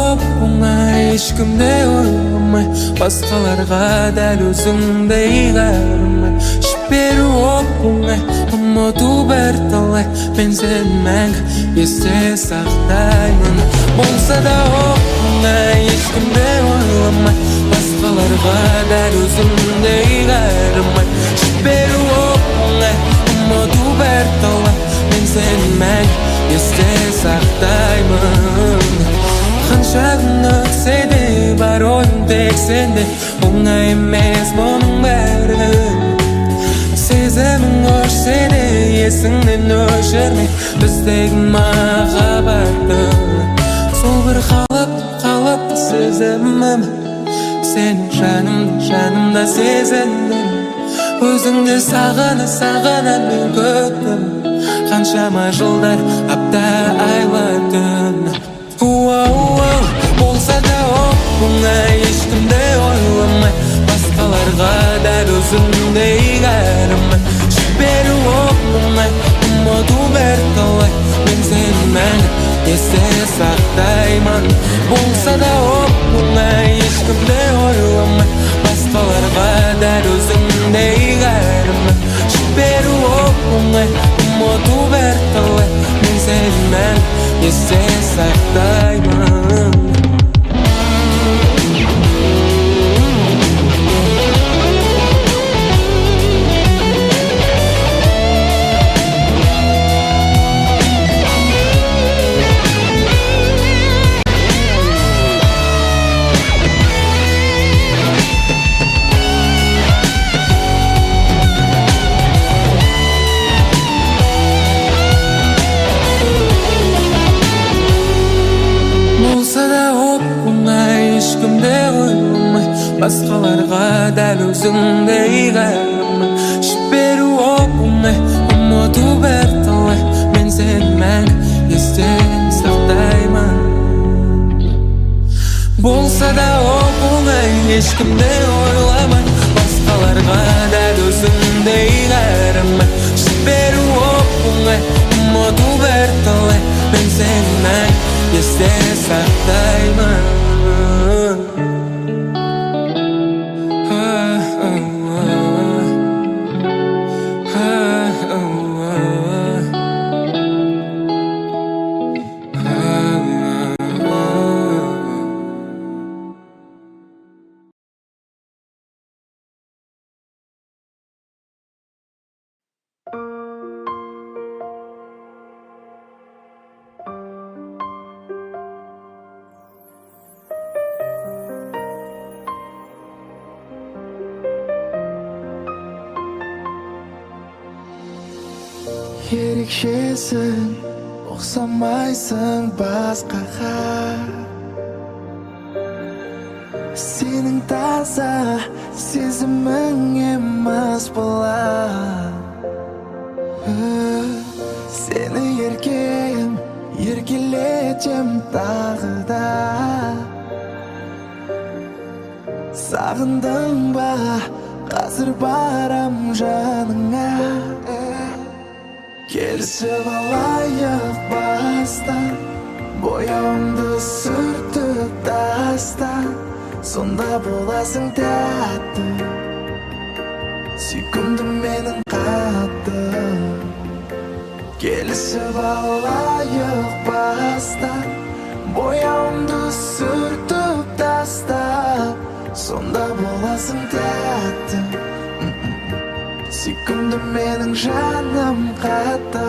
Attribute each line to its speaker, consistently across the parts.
Speaker 1: оп-оңай, ешкімде ойламай, басқаларға дәл өзіңдей қарамай. Жіберу оп-оңай, ұмыту бірталай, мен сені мәңгі есте сақтаймын. Болса да оп-оңай, ешкімде ойламай, басқаларға дәл өзіңдей қарамай. Жіберу оп-оңай, ұмыту бірталай, мен сені мәңгі есте сақтаймын. Қанша күн өтсе де бар ойым тек сенде, оңай емес мұның бәрі. Сезімің өшсе де есіңнен өшірме біздегі махаббатты. Сол бір қалып сезімім, сені жанымда сезіндім. Өзіңді сағына мен көттім, қаншама жылдар, апта, айлар, түн. Болса да оп-оңай, ешкімде ойламай, басқаларға дәл өзіңдей қарамай. Жіберу оп-оңай, ұмыту бірталай, мен сені мәңгі есте сақтаймын. Болса да оп-оңай, ешкімде ойламай, басқаларға дәл өзіңдей қарамай. Жіберу оп-оңай, ұмыту бірталай, мен сені мәңгі есте сақтаймын. Ешкімде ойламай, басқаларға дәл өзіңдей қарамай. Жіберу оп-оңай, ұмыту бірталай, мен сені мәңгі есте сақтаймын. Болса да оп-оңай, ешкімде ойламай, басқаларға дәл өзіңдей қарамай. Жіберу оп-оңай, ұмыту бірталай, мен сені мәңгі есте сақтаймын.
Speaker 2: Ерекшесің, ұқсамайсың басқаға. Сенің таза сезімің емес бала. Сені еркелетем тағы да. Сағындың ба, қазір барам жаныңа. Келісіп алайық бастан, бояуымды сүртіп таста. Сонда боласың тәтті, сүйкімді менің қатты. Келісіп алайық бастан, бояуымды сүртіп таста. Сонда боласың тәтті, сүйкімді менің жаным қатты.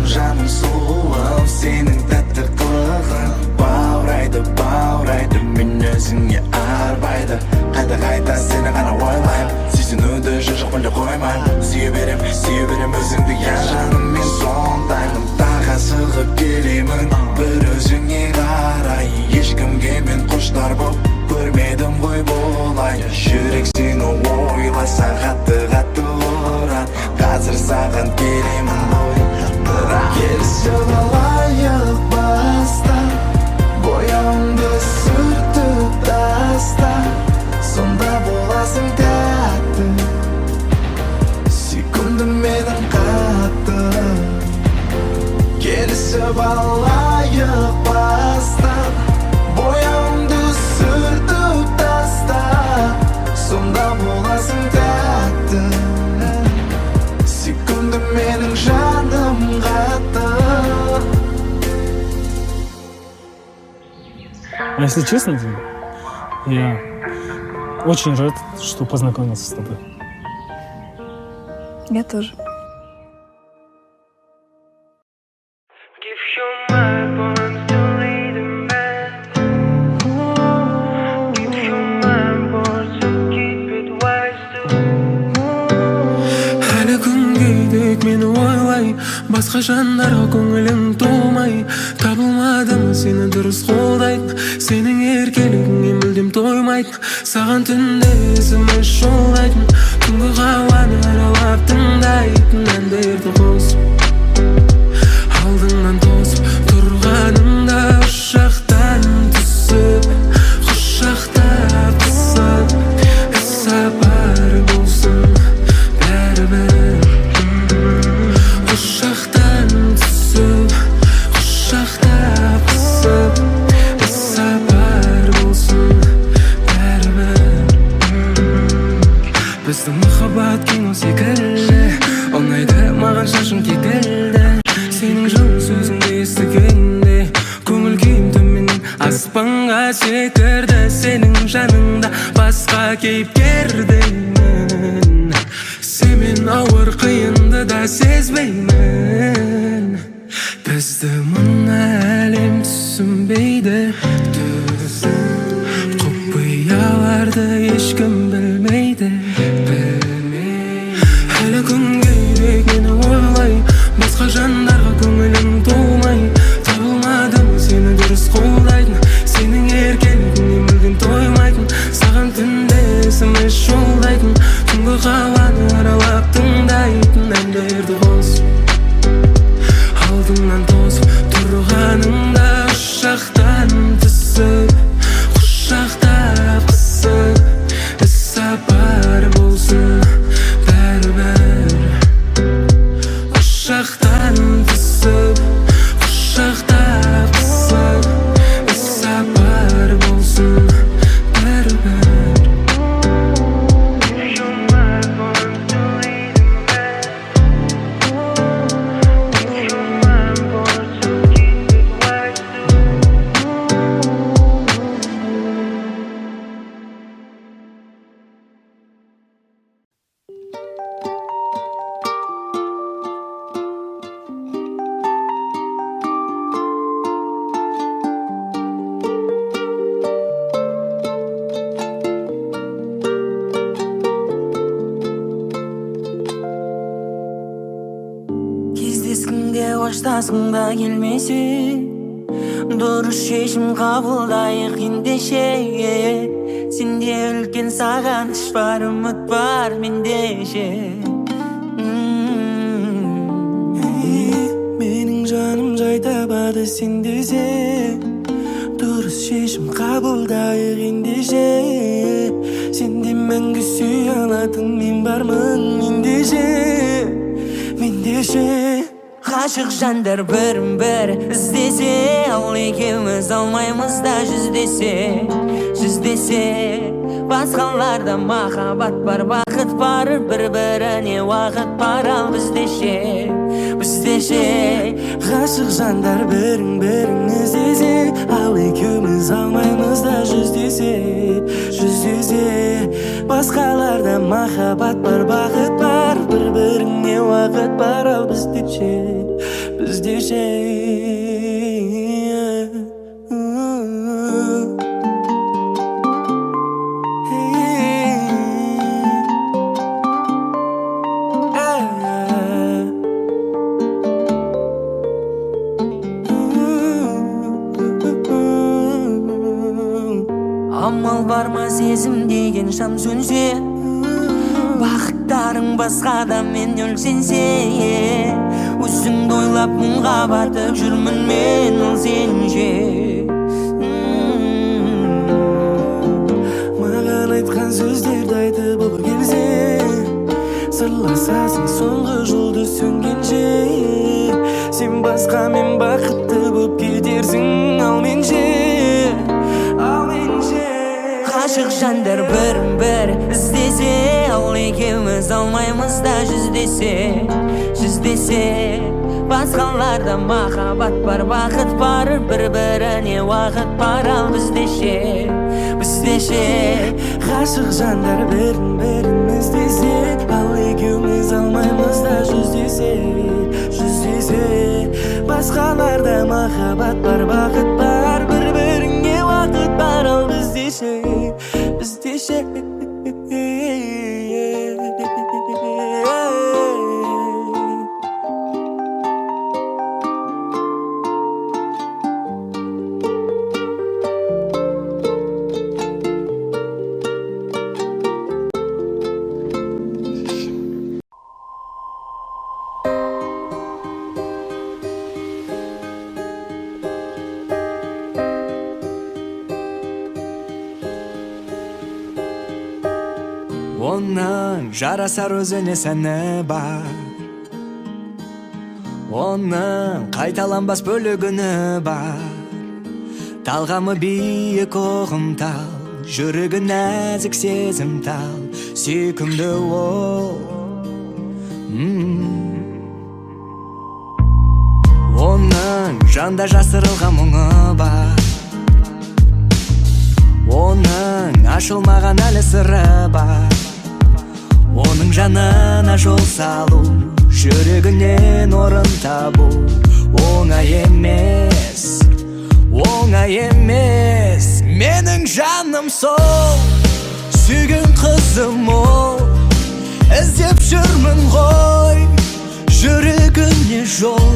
Speaker 2: Жаным сұлуым, сенің тәтті қылығың баурайды, мен өзіңе арбайды. Қайта сені ғана ойлайм, сүйсінуді жоқ мүлде қоймайм. Сүйе берем өзіңді, жаным мен сондаймын. Тағы асығып келемін, бір өзіңе қарай. Ешкімге мен құштар боп көрмедім ғой болай. Жүрек сені ойласа қатты ұрат, қазір саған келемін ғой. Келісіп алайық
Speaker 3: А если честно, я очень рад, что познакомился с тобой.
Speaker 4: Я тоже.
Speaker 1: Әлі күнге дек мені ойлай, басқа жандарға көңілім толмай. Табылмадым сені дұрыс қолдайтын, сенің еркелігіңе мүлдем тоймайтын. Саған түнде есіме жолдайтын, түнгі қауаны аралап тыңдайтын әндерді қосып, алдыңнан тосып тұрғанымда ұшақтан түсіп, құшақтап қысып, іссапар болсын бәрібір. Құшақтан түсіп, құшақтап қысып, іссапар болсын бәрібір. Біздің махаббат кино секілді, ұнайды маған шашың кекілді. Сенің жылы сөзіңді естігенде көңіл күйім төменнен аспанға секірді. Сенің жаныңда басқа кейіпкердеймін, сенмен ауыр қиынды да сезбеймін. Бізді мына әлем түсінбейді, құпияларды ешкім білмейді. Әлі күнге дек мені ойлай, басқа жандарға көңілім толмай. Табылмадым сені дұрыс қолдайтын, сенің еркелігіңе мүлдем тоймайтын. Саған түнде есіме жолдайтын, түнгі қауаны аралап тыңдайтын әндерді қосып, алдыңнан тосып тұрғанымда ұшақтан түсіп, құшақтап қысып, іссапар болсын бәрібір. Құшақтан түсіп, құшақтап қысып, іссапар болсын бәрібір.
Speaker 5: Кездескіңде қоштасқың да келмесе, дұрыс шешім қабылдайық ендеше. Сенде үлкен сағыныш бар, үміт бар мендеше. Менің жаным жай табады сен десе, дұрыс шешім қабылдайық ендеше. Сенде мәңгі сүй алатын мен бармын мендеше, мендеше. Ғашық жандар бірін-бір іздесе, ал екеуміз алмаймыз да жүздесе. Басқаларда махаббат бар, бақыт бар, бір-біріне уақыт бар, ал біздеше. Ғашық жандар бірін-бірін іздесе, ал екеуміз алмаймыз да жүздесе. Басқаларда махаббат бар, бақыт бар, бір-біріне уақыт бар, ал біздеше. Амал бар ма сезім деген шам сөнсе, бақыттарың басқада мен өлсенсе. Өзіңді ойлап мұңға батып жүрмін мен ол сенше. Маған айтқан сөздерді айтып ол келсе, сырласасың соңғы жұлдыз сөнгенше. Сен басқа мен бақытты боп кетерсің ал менше. Ғашық жандар бірін-бір іздесе, ал екеуміз алмаймыз да жүздесе. Басқаларда махаббат бар, бақыт бар, бір-біріне уақыт бар. Ал бізде ше
Speaker 1: Ғашық жандар бірін іздесе, ал екеуміз алмаймыз да жүздесе. Басқаларда махаббат бар, бақыт бар, бір-біріңе уақыт бар. Ал бізде ше
Speaker 4: Оның жарасар өзіне сәні бар, оның қайталанбас бөлігіні бар. Талғамы биік ұғымтал, жүрегі нәзік сезімтал, сүйкімді ол. Оның жанда жасырылған мұңы бар, оның ашылмаған әлі сыры бар. Оның жанына жол салу, жүрегінен орын табу оңай емес. Менің жаным сол, сүйген қызым ол. Іздеп жүрмін ғой, жүрегіне жол.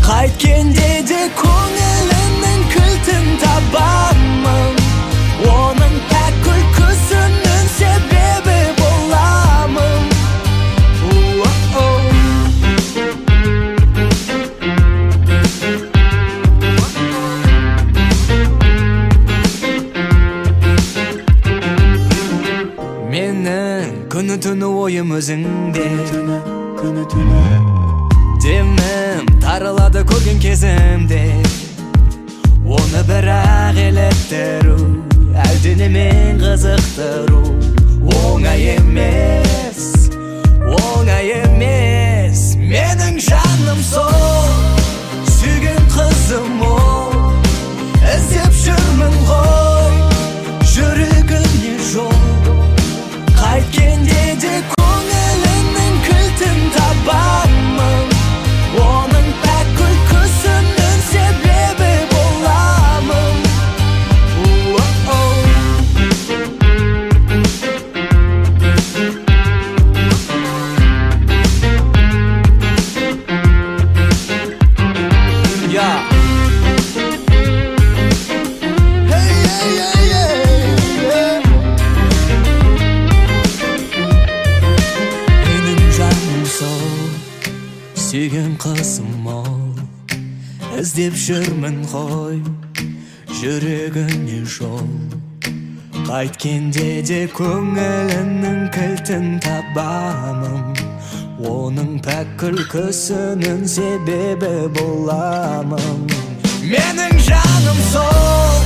Speaker 4: Қайткенде де көңілінің кілтін табамын. Оның пәк күлкісінің себебі боламын. Менің күні-түні ойым өзіңде, демім тарылады көрген кезімде. Оны бірақ елеттіру, әлденемен қызықтыру оңай емес. Менің жаным сол, сүйген қызым ол. Іздеп жүрмін ғой, жүрегіне жол. Қайткенде де көңілінің кілтін табамын. Оның пәк күлкісінің себебі боламын. Сүйген қызым ол, іздеп жүрмін ғой, жүрегіне жол. Қайткенде де көңілінің кілтін табамын. Оның пәк күлкісінің себебі боламын. Менің жаным сол,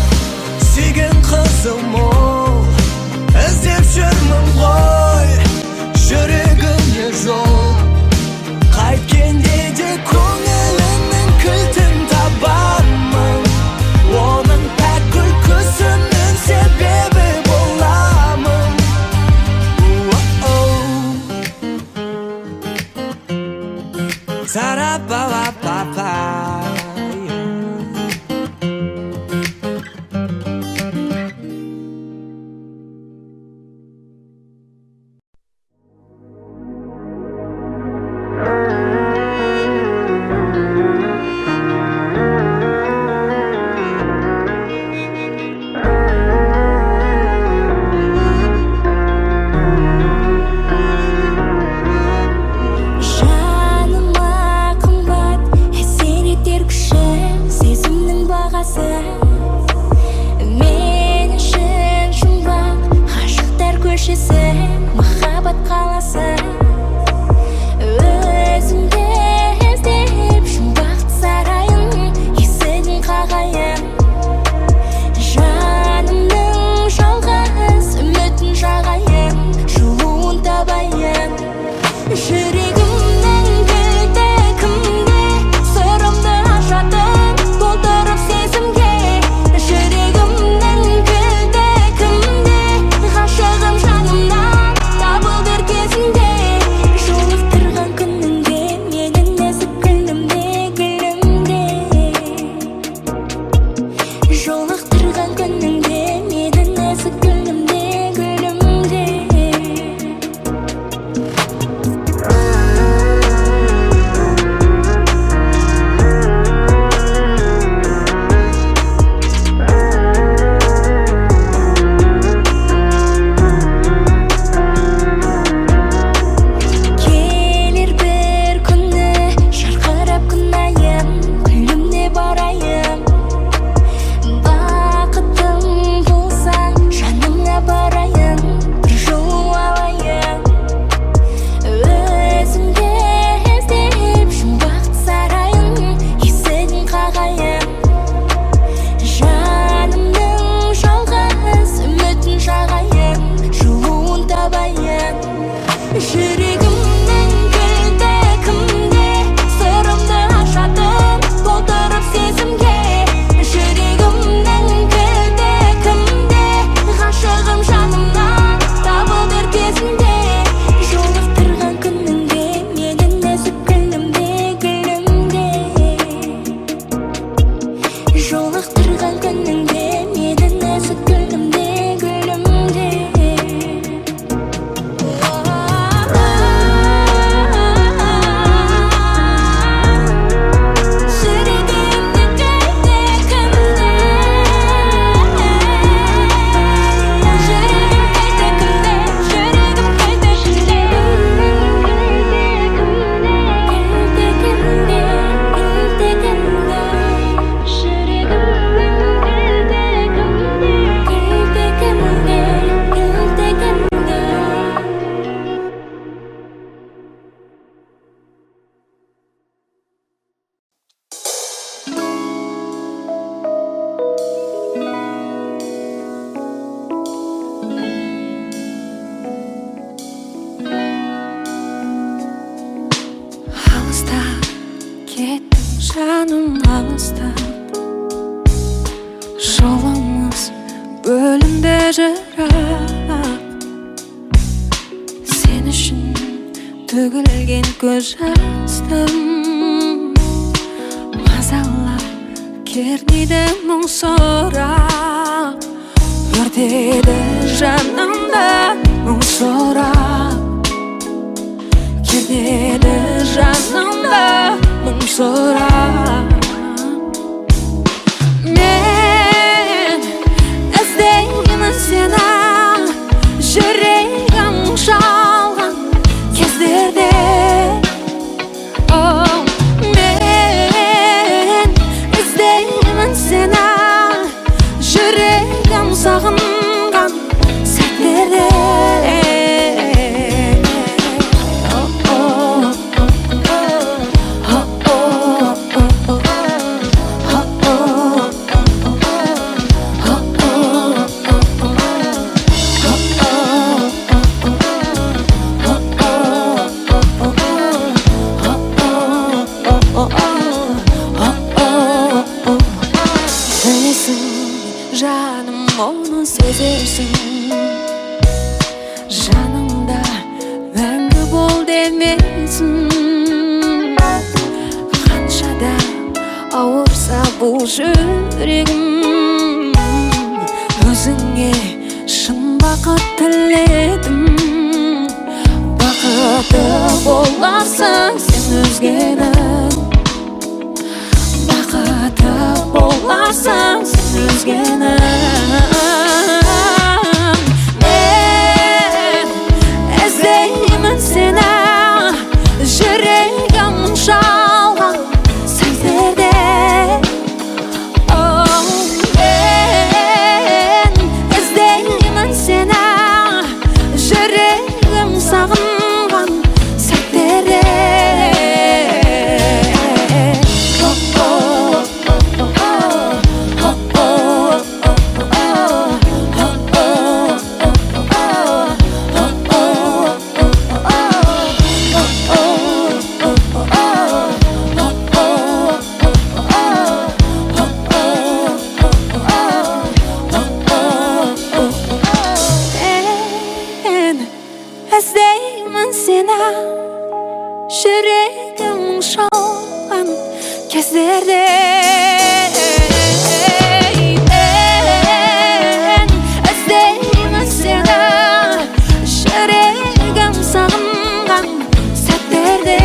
Speaker 4: сүйген қызым ол. Іздеп жүрмін ғой, жүрегіне жол. Қайткенде де көңілінің кілтін табамын. Оның пәк күлкісінің себебі боламын. Сара-па-па-па-па.
Speaker 6: жолықтырған күніңде мені нәзік гүлімде гүлімде Жаным алыстап жолымыз бөлінді жырап сен үшін төгілген көз жастым мазалап кернейді мұң сорап өртеді жанымда мұң сорап кернейді жанымда мұң сорап мен іздеймін сені жүрегім шалған кездерде мен іздеймін сені жүрегім сағынған сәттерде жаным оны сезерсің жанымда мәңгі бол демесін қаншада ауырса бұл жүрегім өзіңе шын бақыт тіледім бақыты боларсың сен өзгенің бақыты боларсың сен өзгенің мен іздеймін сені жүрегім шалған сәттерде мен іздеймін сені жүрегім сағынған сәттерде іздеймін сені жүрегім шалған кездерде іздеймін сені жүрегім сағынған сәттерде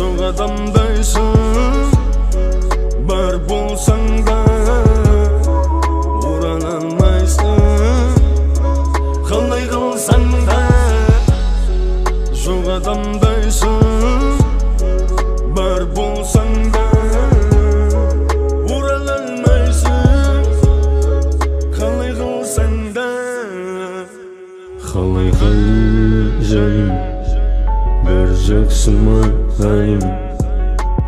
Speaker 7: Жоқ адамдайсың бар болсаң да сайын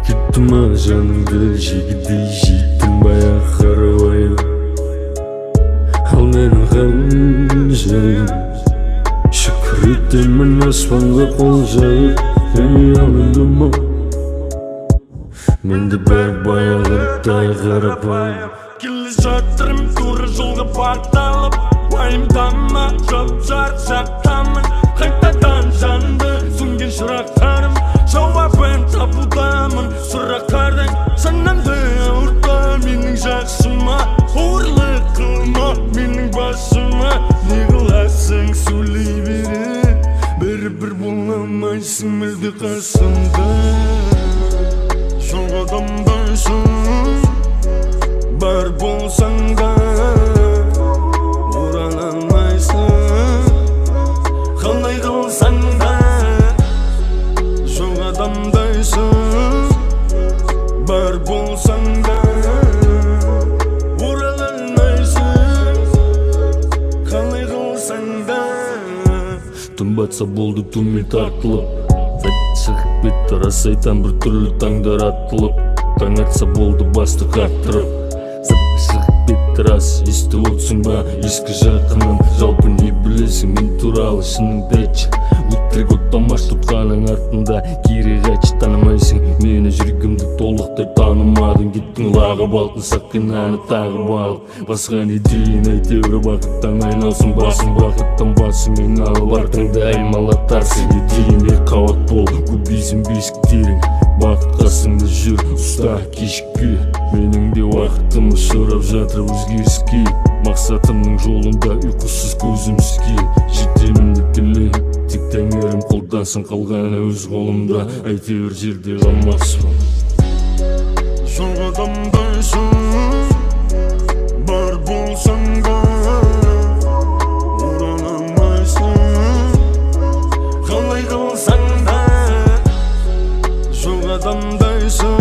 Speaker 7: кеттім ақ жаныңды жегідей жейтін баяқ қарабайым ал менің қалың жайым шүкір етемін аспанға қол жайып ей алындым ау менде бәрі баяғыдай қарапайым
Speaker 8: келе жатырмын тура жолға бағытталып уайымдама жап-жарық жақтамын қайтадан жанды сөнген шырақтарым жауабын табудамын сұрақтардың санамды ауыртпа менің жақсыма қорлық қылма менің басыма не қыласың сөйлей бере бәрібір бола алмайсың мүлде қасымда жоқ адамдайсың бар болсаң да орала алмайсың қалай қылсаң да жоқ адамдайсың бар болсаң да орала алмайсың қалай қылсаң да
Speaker 7: түн батса болды түнмен тартылып шығып кетті рас айтам бір түрлі таңдар атылып таң атса болды басты қаттырып шығып кетті рас естіп отырсың ба ескі жақыным жалпы не білесің мен туралы шыныңды айтшы өтірік оттамаш тұтқаның артында кері қайтшы танымайсың мені жүрегімді толықтай танымадың кеттің лағып алтын сақинаны тағып алып басқа не дейін әйтеуір бақыттан айналсын басың бақыттан басыңмен алып артыңды аймалатарсың не дейін қауат бол көбейсін бесіктерің бақыт қасыңда жүр ұста кешікпе менің де уақытым ұшырап жатыр өзгеріске мақсатымның жолында ұйқысыз көзімсізге жетемін деп келем тек тәңірім қолдансын қалғаны өз қолымда әйтеуір жерде қалмақсың
Speaker 8: жоқ адамдайсың бар болсаң да орала алмайсың қалай қылсаң да жоқ адамдайсың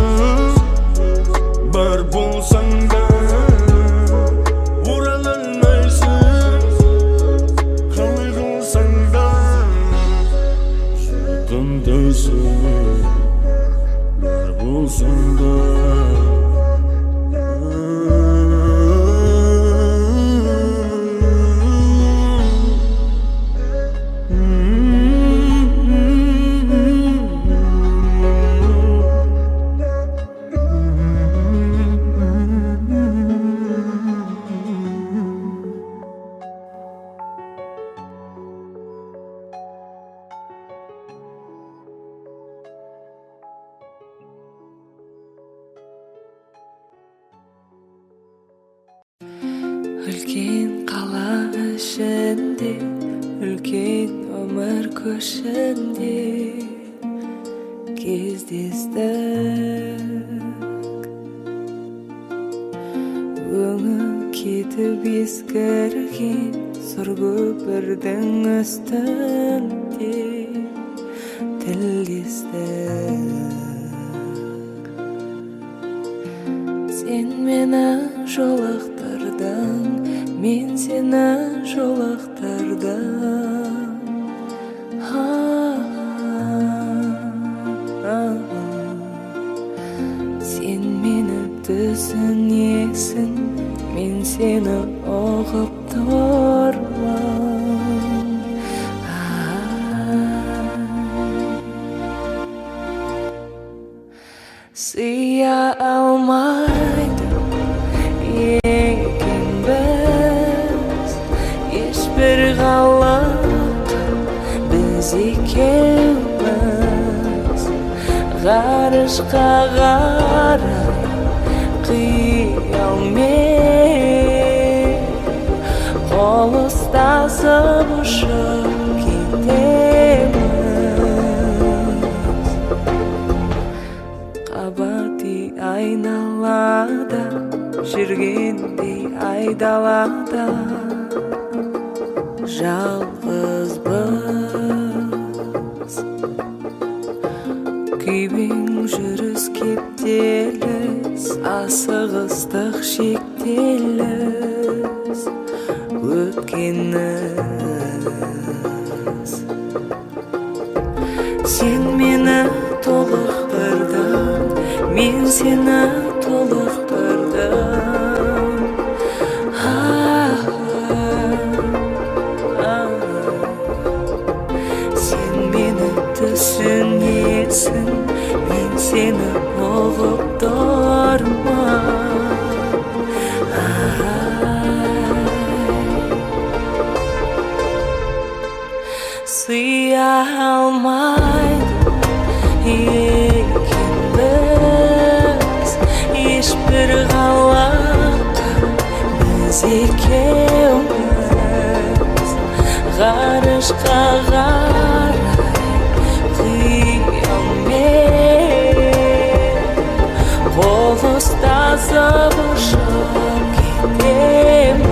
Speaker 8: бар болсаң да орала алмайсың қалай қылсаң да жоқ адамдайсың бар болсаң да
Speaker 1: үлкен қала ішінде үлкен өмір көшінде кездестік өңі кетіп ескірген сұр көпірдің үстінде тілдестік сен мені жолықтырдың мен сені жолықтырдым сен мені түсінесің мен сені ұғып тұрмын сыя алмайды екенбіз ешбір ғалам біз екеуміз ғарышқа қарай қиялмен қол ұстасып ұшып кетеміз қабати айналада жүргендей айдалада жалғызбыз күйбең жүріс кептеліс асығыстық шектеліс өткеніміз сен мені толық
Speaker 5: мен сені толықтырдым. Сен мені түсінесің, мен сені ұғып тұрмын. Сыя алмайды екенбіз ешбір ғаламға, біз екеуміз ғарышқа қарай қиялмен қол ұстасып ұшып кетеміз.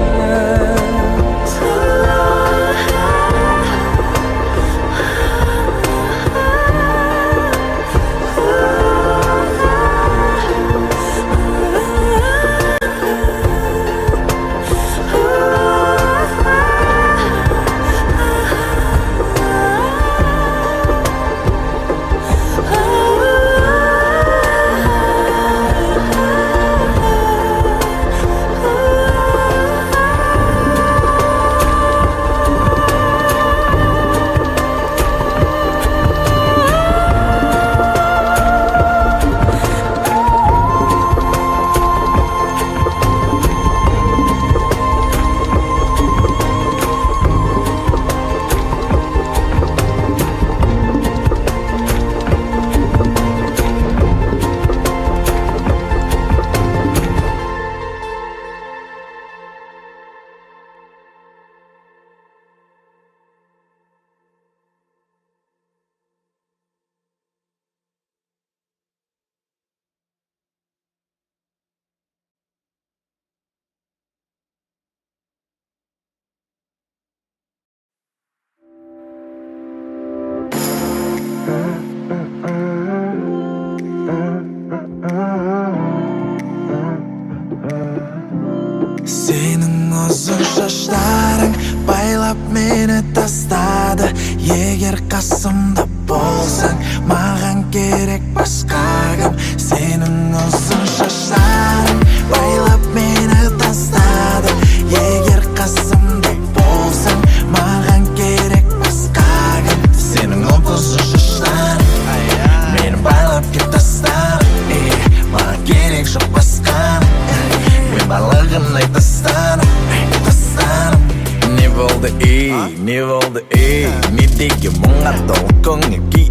Speaker 2: Senin uzun şaşların байлап meni tastады. Егер қасымда болсаң, маған керек басқа кім. Senin uzun şaşların байлап meni tastады. Егер қасымда болсаң, маған керек басқа кім. Senin uzun şaşların meni байлап кеп тастады. Маған керек жоқ басқа. Мен барлығын тастадым. Не болды не болды не деген мұңға толы көңіл күй.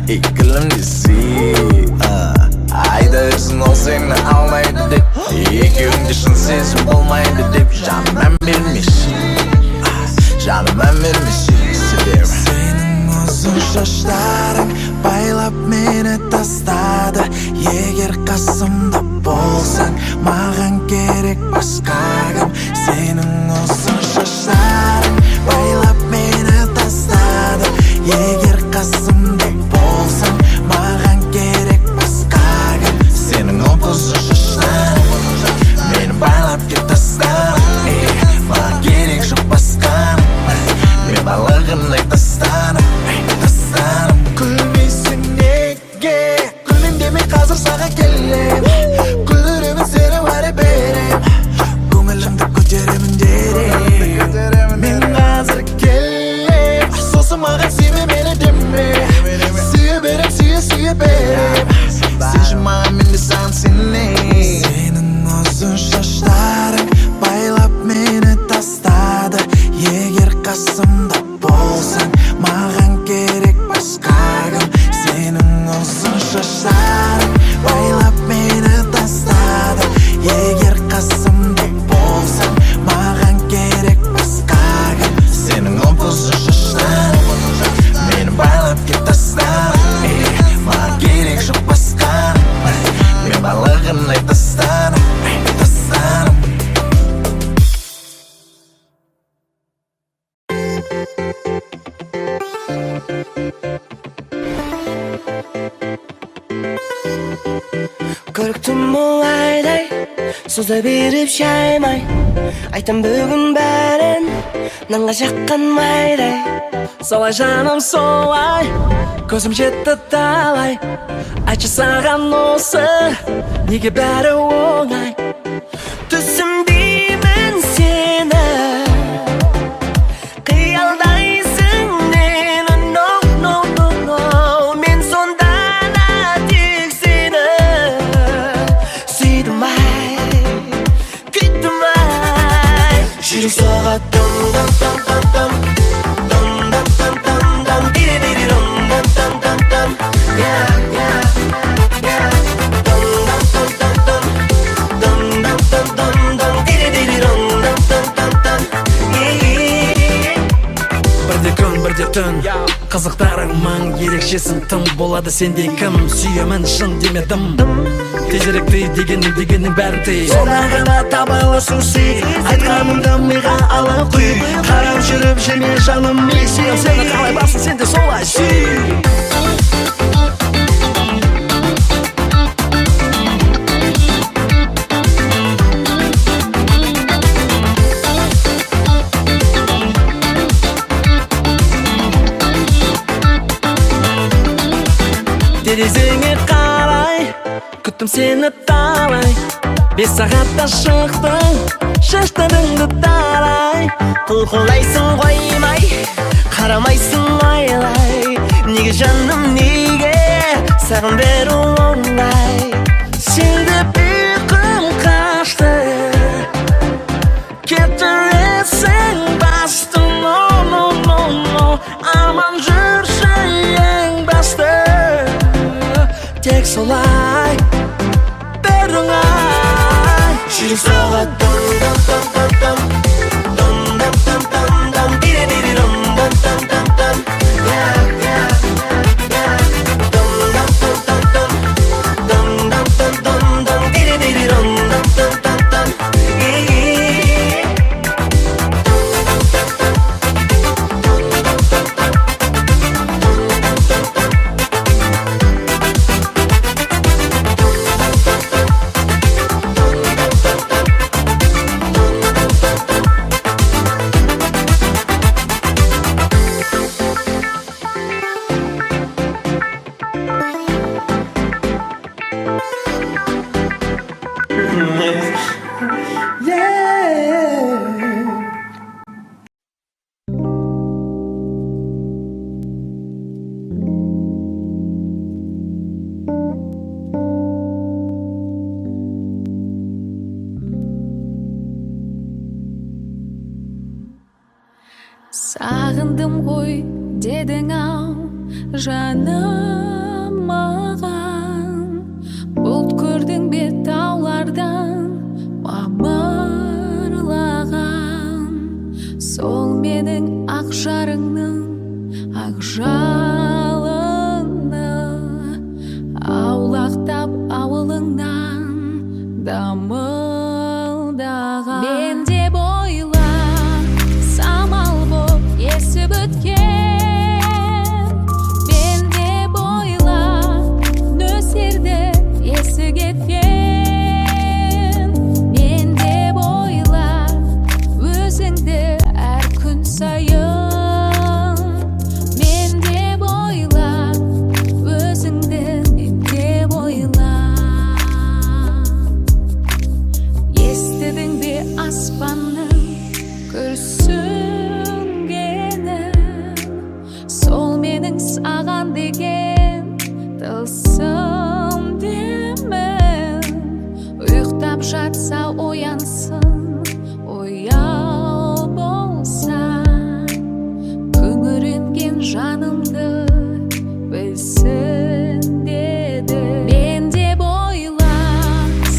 Speaker 2: Икілімді сүй айда өзін ол сені алмайды деп, екеуіңде шын сезім болмайды деп. Жаным мән бермеші, жаным мән бермеші. Senin uzun şaşların байлап meni tastады. Егер қасымда болсаң, маған керек басқа кім. Senin uzun şaşların байлап meni tastады. Егер қасымда болсаң, маған керек басқа кім. Senin uzun şaşların meni байлап кеп тастады. Маған керек жоқ басқа. Мен барлығын тастадым. Күлмейсің неге? Күлмейм деме, қазір саған келем. Күлдіремін сені бәрі берем. Көңілімді көтеремін дереу. Мен қазір келем. Сосын маған сүйме мені деме. Сүйе берем, сүйе берем. Сен маған, мен де саған сенем. Senin uzun şaşların байлап meni tastады. Егер қасымда болсаң, маған керек басқа кім. Senin uzun şaşların байлап meni tastады. Егер қасымда болсаң, маған керек басқа кім. Senin uzun şaşların meni байлап кеп тастады. Маған керек жоқ басқа. Мен барлығын тастадым.
Speaker 5: Көріктім ол айдай
Speaker 9: Суза беріп шаймай айтам бүгін бәрін нанға жаққан майдай солай жаным солай көзім жетті талай айтшы саған осы неге бәрі оңай түсінбеймін сені қиялдайсың мені no мен сонда да тек сені сүйдім ай күйттім ай жүрек соғады дым дым дым дым дым дым дым дым дым дири дым дым дым дым дым yeah yeah yeah dum dum dum dum dum dum dum dum dum diри dum dum dum dum dum бірде күн бірде түн қызықтарың мың ерекшесің тым болады сендей кім сүйемін шын демедім тезірек тый дегеннің бәрін тый содан ғана таба аласың сый айтқанымды миға ала құй қарап жүріп жеме жаным мен сүйем сені қалай басын сен де солай сүй терезеңе қарай күттім сені талай 5 сағатта шықтың шаштарыңды тарай құлқылайсың қоймай қарамайсың ойлай неге жаным неге саған беру оңай сенде ұйқым қашты кетіресің басты no аман жүрші ең басты тек солай бір оңай жүрек соғады дым дым дым дым дым дым дым дым дым дири дым дым дым дым дым yeah yeah yeah dum dum dum dum dum dum dum dum dum diri dum dum dum dum dum
Speaker 6: сағындым ғой дедің ау жаным маған бұлт көрдің бе таулардан мамырлаған сол менің ақ жарыңның ақ жалыны аулақтап ауылыңнан дамылдаған мен деп ойла самал боп есіп өткен мен деп ойла нөсерді есі кеткен мен деп ойла өзіңді әр күн сайын мен деп ойла өзіңді мен деп ойла естідің бе аспанның күрсінгенін сол менің саған деген тылсым демін ұйықтап жатса оянсын ояу болса күңіренген жанымды білсін деді мен деп ойла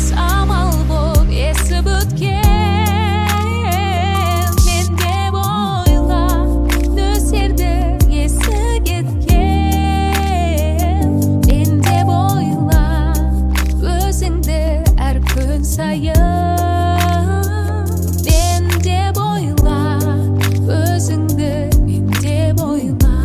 Speaker 6: самал боп есіп өткен мен деп ойла нөсерді есі кеткен мен деп ойла өзіңді әр күн сайын мен деп ойла өзіңді мен деп ойла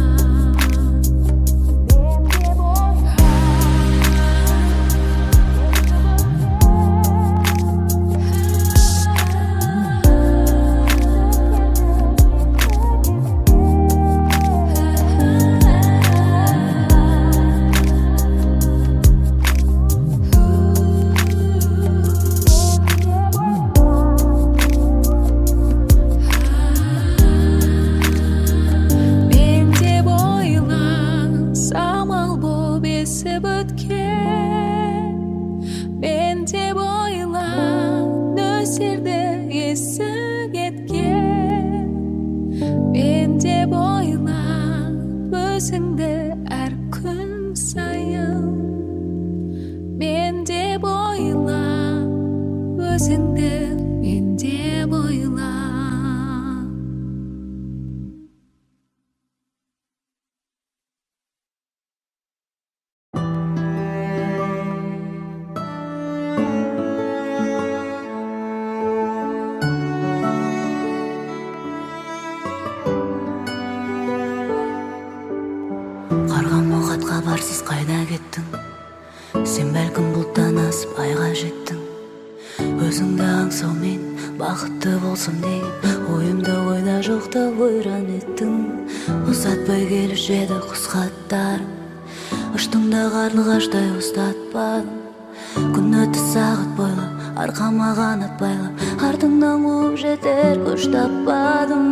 Speaker 6: жерде есі кеткен мен деп ойлап өзіңді әр күн сайын мен деп ойлап өзіңді мен деп ойлап
Speaker 10: Хабарсыз қайда кеттің? Сен бәлкім бұлттан асып айға жеттің. Өзіңді аңсаумен бақытты болсам деген ойымда ойда жоқта ойран еттің. Ұзатпай келуші еді құс хаттарың, ұштыңда қарлығаштай ұстатпадың. Күн өтті сағат бойлап, арқама қанат байлап, артыңнан қуып жетер күш таппадым.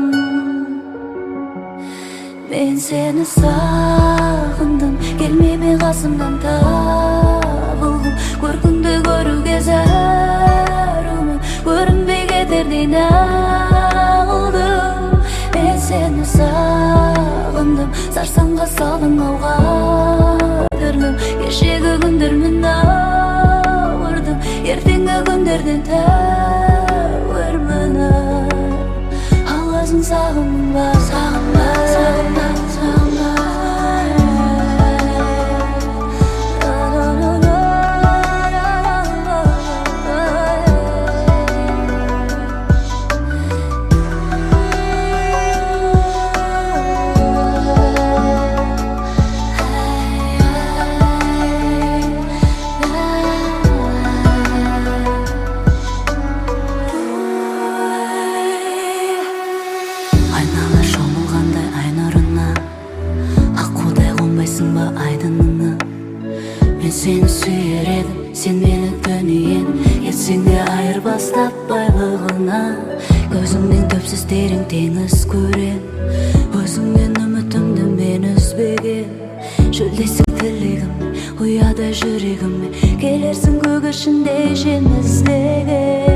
Speaker 10: Мен сені сағындым, келмейме қасымнан табылдым. Көркіңді көруге зәрумын, көрінбей кетердей нағылдым. Мен сені сағындым, сарсаңға салдың ауға дүрлім. Кешегі күндермен ауырдым, ертеңгі күндерден тәуірмін. Аласың сағынба, сағынба, сағынба, сағынба. Сені сүйер едім, сен мені дүниен ертсеңде айырбастап байлығына. Көзіңнен төпсіз терең теңіз көрем, өзіңнен үмітімді мен үзбеген. Шөлдесің тілегім, ұяда жүрегіме, келерсің көк ішінде жем іздеген.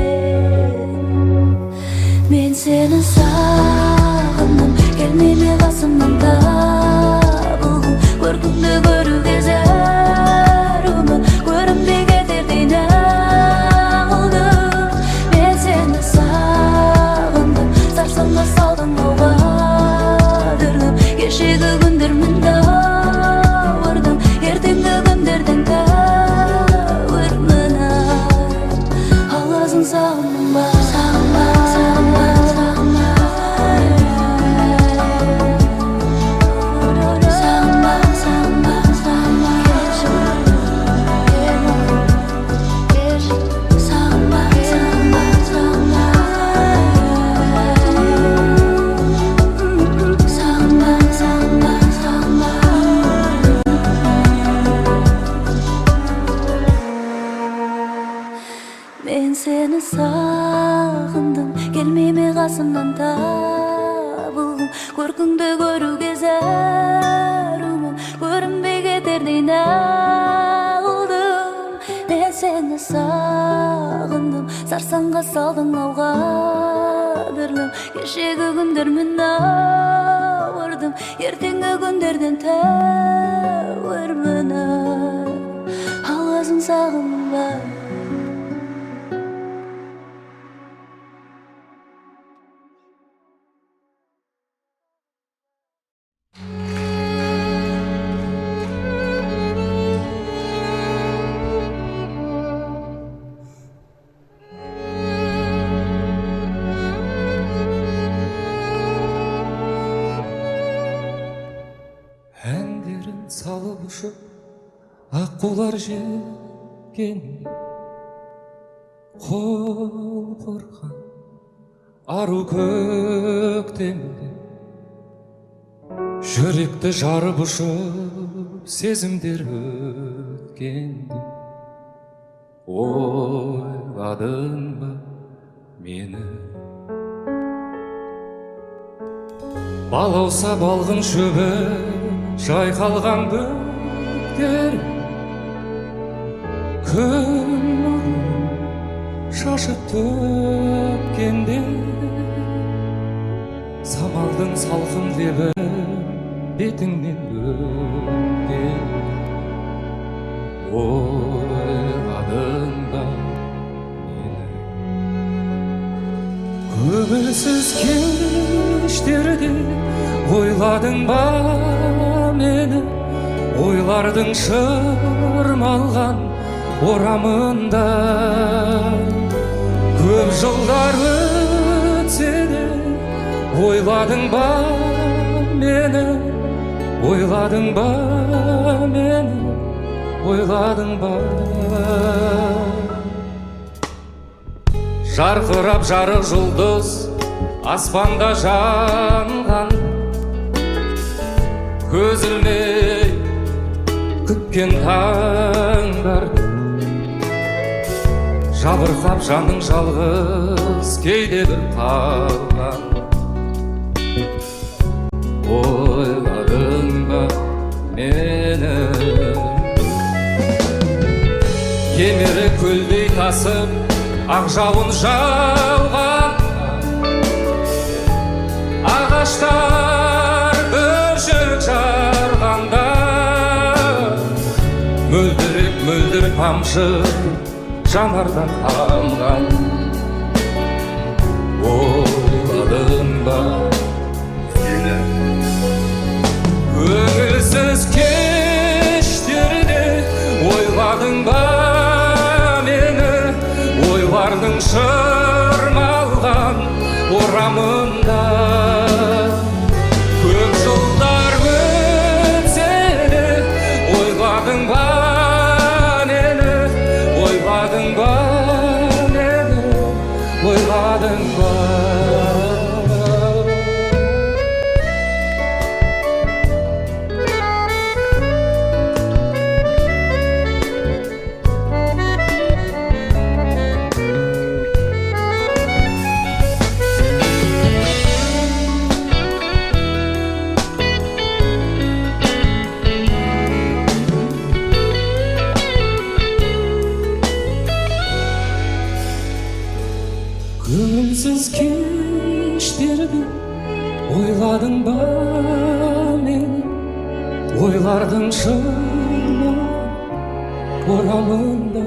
Speaker 10: Мен сені сағындым, келмейме қасымнан табылдым. Көркіңді көруге зәрумын, көрінбей кетердей нағылдым. Мен сені сағындым, сарсаңға салдың ауға дүрлім. Кешегі күндермен ауырдым, ертеңгі күндерден тәуірмін. Аласың сағындың ба, сағынба, сағынба, сағынба. Мен сені сағындым, келмейме қасымнан табылдым. Көркіңді көруге зәрумын, көрінбей кетердей нағылдым. Мен сені сағындым, сарсаңға салдың ауға дүрлім. Кешегі күндермен ауырдым, ертеңгі күндерден тәуірмін. Аласың сағынба.
Speaker 1: Әндерін салып ұшып аққулар желген, құлпырған ару көктемде жүректі жарып ұшып сезімдер өткенде. Ойладың ба мені? Балауса балғын шөбі жайқалған бөктер, күн нұрын шашып келгенде самалдың салқын лебі бетіңнен өткен ойладың ба мені көңілсіз кештерде ойладың ба мені ойлардың шырмалған орамында көп жылдар өтсе де ойладың ба мені ойладың ба мені ойладың ба жарқырап жарық жұлдыз аспанда жанған көз ілмей күткен таңдарды жабырқап жаның жалғыз кейде бір қалған ойладың ба мені кемері көлдей тасып ақ жауын жауған ағаштар бүршік жарғанда мөлдіреп мөлдір тамшы жанардан тамған ойладың ба мені көңілсіз кештерде ойладың ба мені ойлардың шырмалған орамында көп жылдар өтсе де ойладың ба мені ойладың ба мені ойладың ба көңілсіз кештерде ойладың ба мені ойлардың шырмалған орамында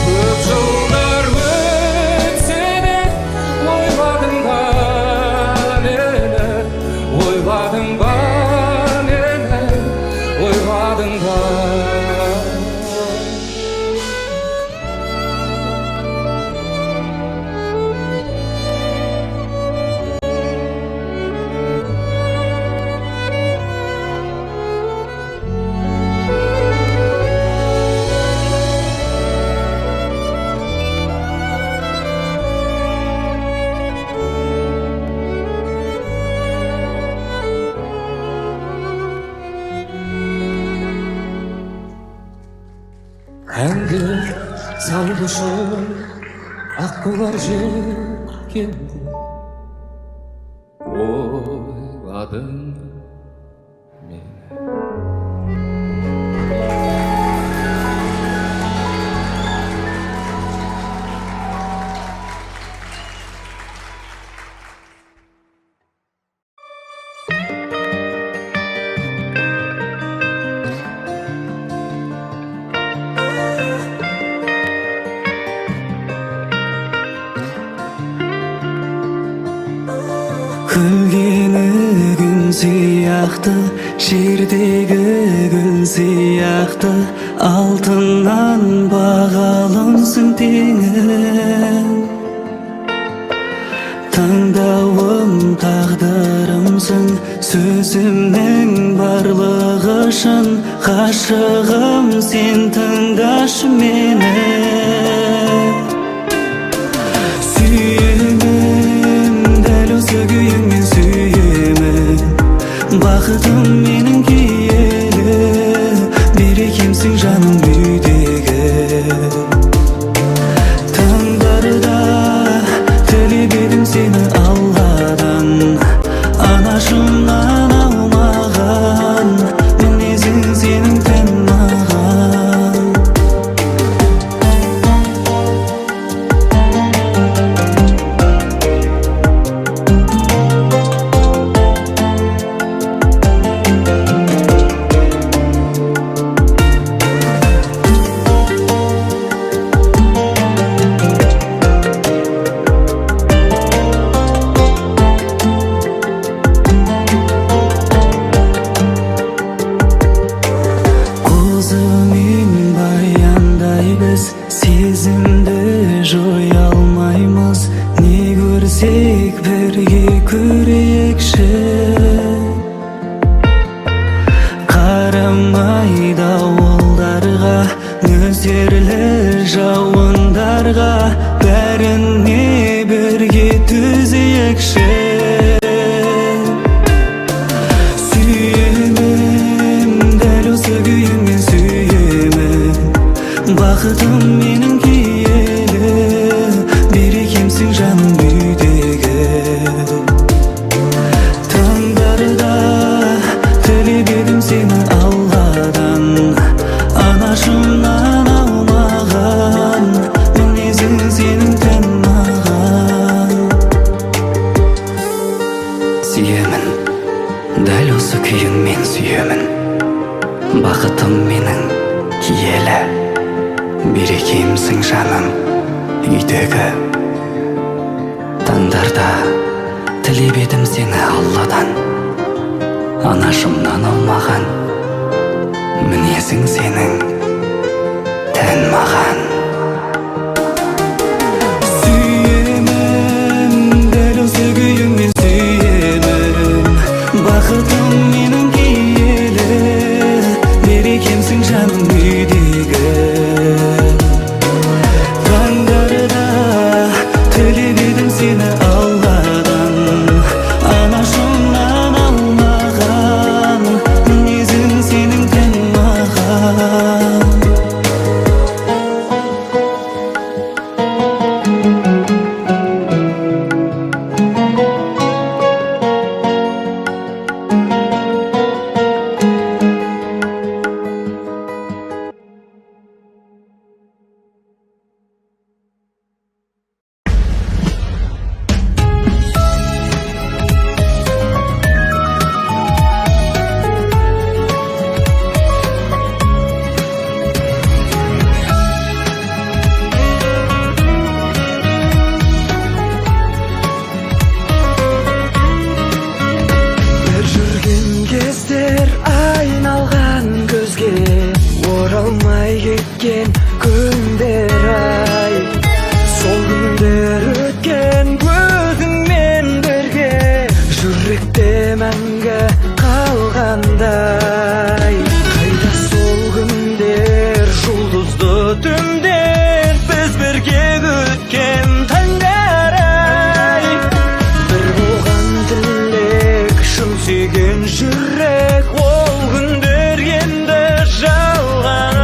Speaker 1: көп жылдар өтсе де ойладың ба мені ойладың ба мені ойладың ба әнге салғышы аққулар жеткенде ойладың мені
Speaker 4: күлгені күн сияқты жердегі гүл сияқты алтыннан бағалымсың теңің таңдауым тағдырымсың сөзімнің барлығы шын ғашығым сен тыңдашы мені күйіңмен сүйемін бақытым менің киелі берекемсің жаным үйдегі таңдарда тілеп едім сені алладан анашымнан алмаған мінезің сенің тән маған бәріне бірге түзейікші. Сүйемін, дәл осы күйіңмен сүйемін. Бақытым менің киелі, берекемсің жаным үйдегі. Таңдарда тілеп едім сені Алладан, анашымнан алмаған мінезің сенің тән маған. Сүйемін, дәл осы күйіңмен сүйемін. Бақытым менің киелі, берекемсің жаным үйдегі. Таңдарда тілеп едім сені Алладан, анашымнан алмаған мінезің сенің тән маған. Сүйемін, дәл осы күйіңмен сүйемін. Бақытым менің киелі, берекемсің жаным үйдегі. Таңдарда тілеп едім сені Алладан, анашымнан алмаған мінезің сенің тән маған.
Speaker 9: кеткен күндер ай, сол күндер өткен көзіңмен бірге жүректе мәңгі қалғандай. Қайда сол күндер жұлдызды түндер, біз бірге өткен таңдар ай. Bir болған тілек, шын сүйген жүрек, ол күндер енді жалған.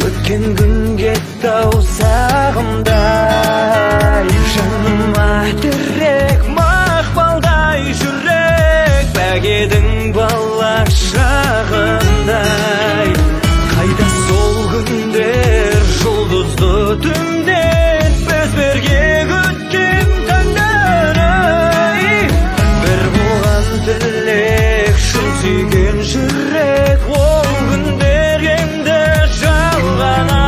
Speaker 9: Өткен күн кетті ау сағымдай, жаныма тірек мақпалдай жүрек, бәгедің бала шағындай. Қайда сол күндер жұлдызды түндер, біз бірге өткен таңдар ай. Bir болған тілек, шын сүйген жүрек, ол күндер енді жалған ай.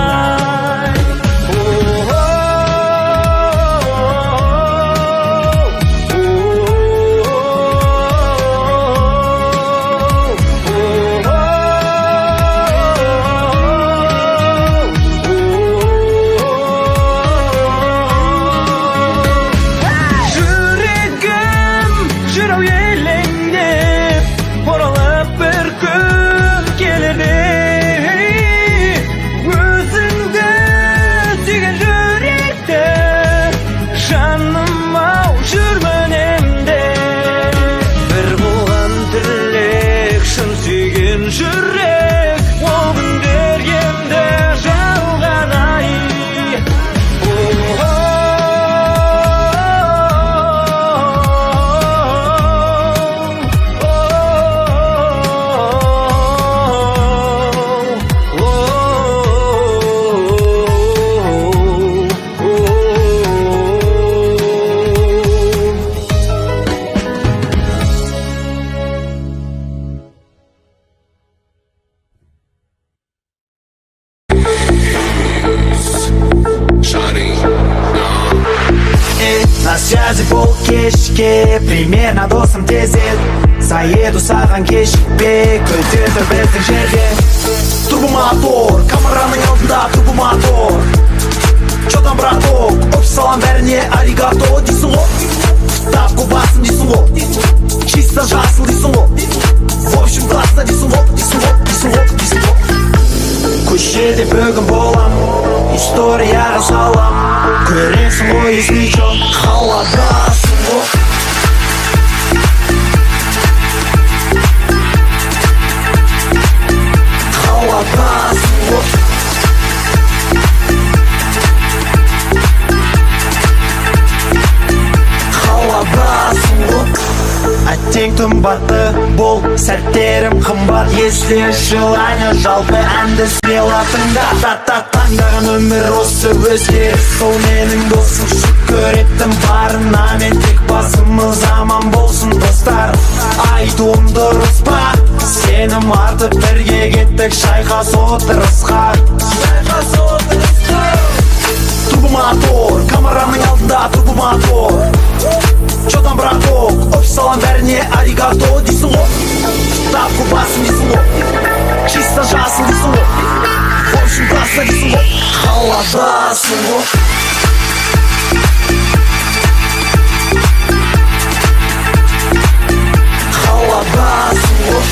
Speaker 2: Примерно досым тез ел Заеду саған кешікпе Көтерді біздің жерге Турбомотор, камераның алдында турбомотор Чё там, браток, общий салам бәріне аригато дейсің ғой Ставку басым дейсің ғой Чисто жасыл дейсің ғой В общем, классно дейсің ғой Көшеде бүгін болам Историяға салам Көресің ғой, если чё Қаладасың ғой Әттең тұмбатты бол, сәттерім қымбат Если желание жалпы әнді смело тыңда Таңдаған өмір осы өзгеріс Сол менің досым шүкір еттім барына Мен тек басымыз аман болсын достар Айтуым дұрыс па? Сенім артып бірге кеттік шайқас отырысқа Турбомотор, камераның алдында турбомотор Чё там, браток, общий салам бәріне аригато дейсің ғой Ставку басым дейсің ғой Чисто жасыл дейсің ғой В общем, классно дейсің ғой Қаладасың ғой Қаладасың ғой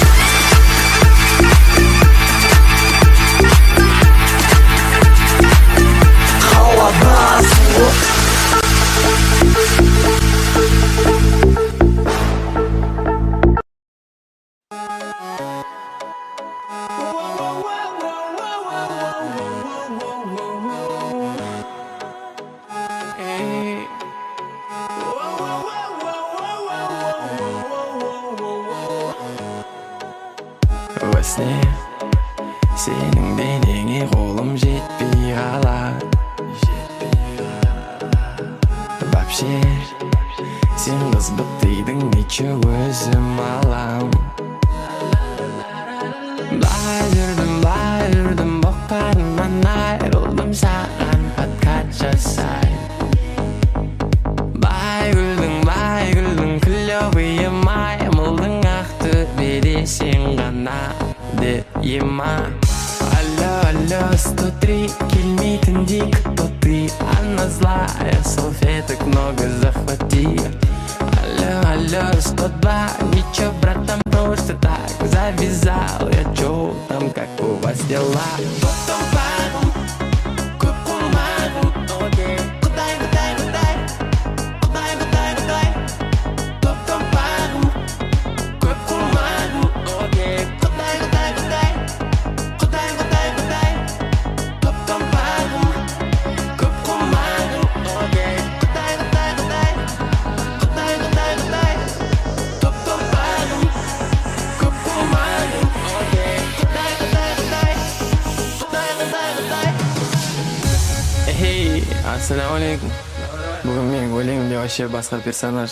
Speaker 2: Қаладасың ғой
Speaker 1: Во сне сенің денеңе қолым жетпей қалады Вообще сен қызбық дейдің нече өзім алам Былай жүрдім боқтарымнан айрылдым саған подкат жасай Бай күлдің клёвый маймылдың ақтөбеде сен ғана ема Алло, 103, келмейтіндей кто ты Она злая, салфеток много захвати Алло, 102, ничего, братан, просто так Завязал я, чё там, как у вас дела? Потом паром, көп құлмағым, окей Құдай Потом паром, көп құлмағым, окей Ассалаумалейкум. Бүгін менің өлеңімде вообще басқа персонаж.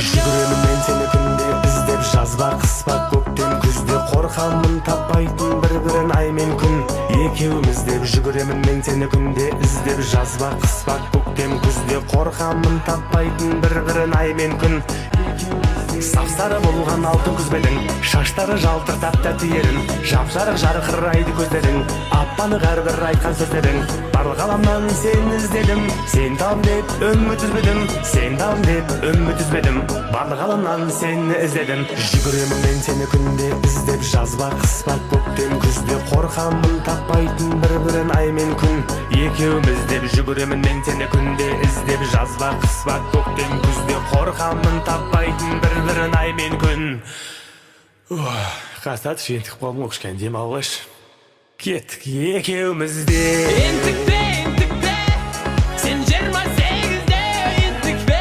Speaker 11: Жүгіремін мен сені күнде іздеп жазба қыспа көктем күзде қорқамын таппайтын бір-бірін ай мен күн екеуміз деп жүгіремін мен сені күнде іздеп жазба қыспа көктем күзде қорқамын таппайтын бір-бірін ай мен күн Сап-сары болған алтын күзбедің шаштары жалтыртап тәтті ерін жап-жарық жарқырайды көздерің аппанық әрбір айтқан сөздерің барлық ғаламнан сені іздедім сен там деп үміт үзбедім барлық ғаламнан сені іздедім жүгіремін мен сені күнде іздеп жазба қыспа көктем күзде қорқамын таппайтын бір-бірін ай мен күн екеуміз деп жүгіремін мен сені күнде іздеп жазба қыспа көктем күзде қорқамын таппайтын бір-бірін ай мен күн Қастат жентік болмын оқышқан дем алғыш кеттік екеуміз де
Speaker 1: Ентікпе сен 28-де ентікпе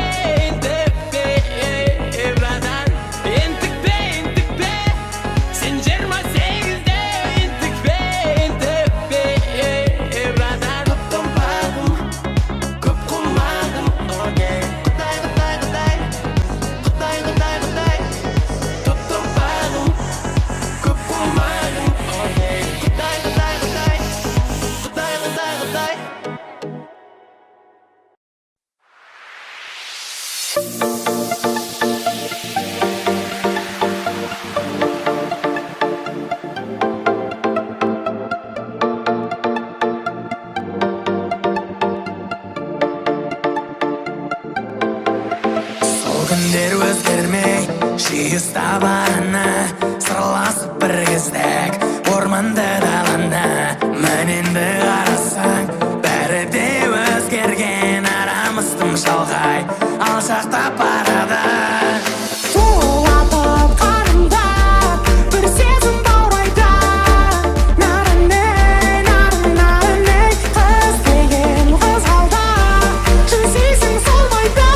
Speaker 1: братан ентікпе сен 28-де ентікпе братан топтан бағым көп құлмағым окей топтан бағым көп құлмағым окей
Speaker 9: Күндер өзгермей жиыста барына сырласып бір кездік орманды даланы міне енді қарасаң бәрі де өзгерген арамыз тым шалғай алшақтап барады
Speaker 6: тулатып қарымдап бір сезім баурайды нарынай нарынай қыз деген қызғалда шын сүйсің солмайды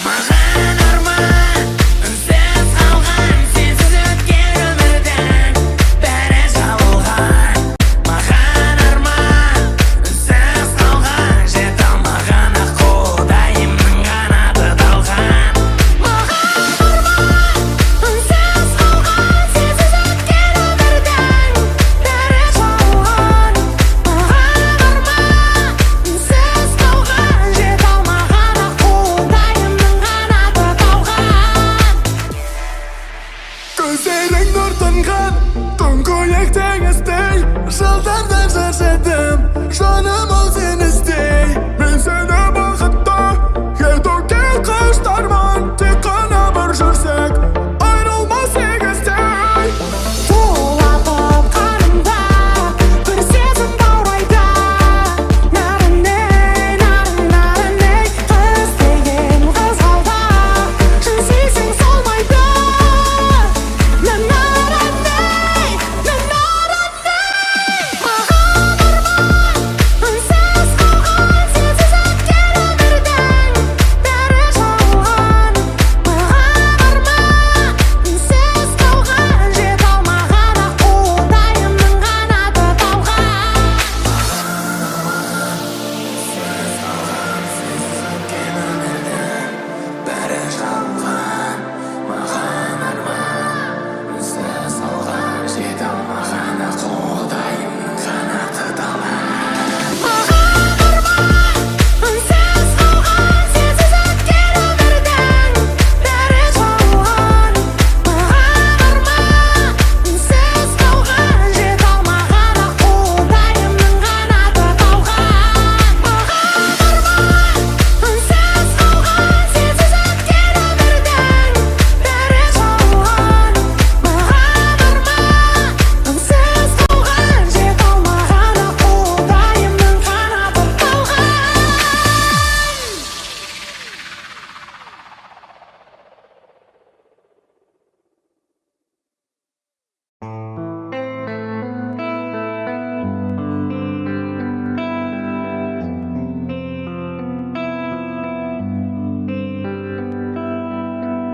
Speaker 9: маған арман үнсіз қалған сенсіз өткен өмірдің бәрі жабылған маған арман үнсіз қалған жете алмаған аққудайымның қанаты талған
Speaker 6: маған арман үнсіз қалған сенсіз өткен өмірдің бәрі жабылған маған арман үнсіз қалған жете алмаған аққудайымның қанаты талған
Speaker 8: Көздерің нұр тұнған тұңғиық теңіздей жылдардан шаршадым жаным ол сені іздей мен сені бақытты етуге құштармын тек қана бір жүрсек айрылмас егіздей
Speaker 6: тулатып қарымдап бір сезім баурайды нарынай нарынай қыз деген қызғалда шын сүйсің солмайды нарынай маған арман үнсіз қалған сенсіз өткен өмірдің бәрі жабылған маған арман үнсіз қалған жете алмаған аққудайымның қанаты талған
Speaker 9: бәрі жабылған маған арман үнсіз қалған жете алмаған аққудайымның қанаты талған
Speaker 6: маған арман үнсіз қалған сенсіз өткен өмірдің бәрі жабылған маған арман үнсіз қалған жете алмаған аққудайымның қанаты талған маған арман үнсіз қалған сенсіз өткен өмірдің бәрі жабылған маған арман үнсіз қалған жете алмаған аққудайымның қанаты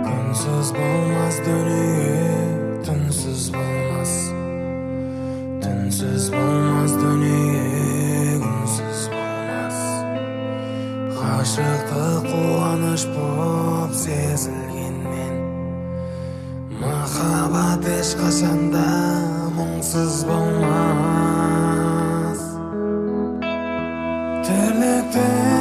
Speaker 2: Күнсіз болмас дүние түнсіз болмас түнсіз болмас дүние күнсіз болмас ғашықтық қуаныш боп сезілгенмен махаббат ешқашанда мұңсыз болмас тірліктің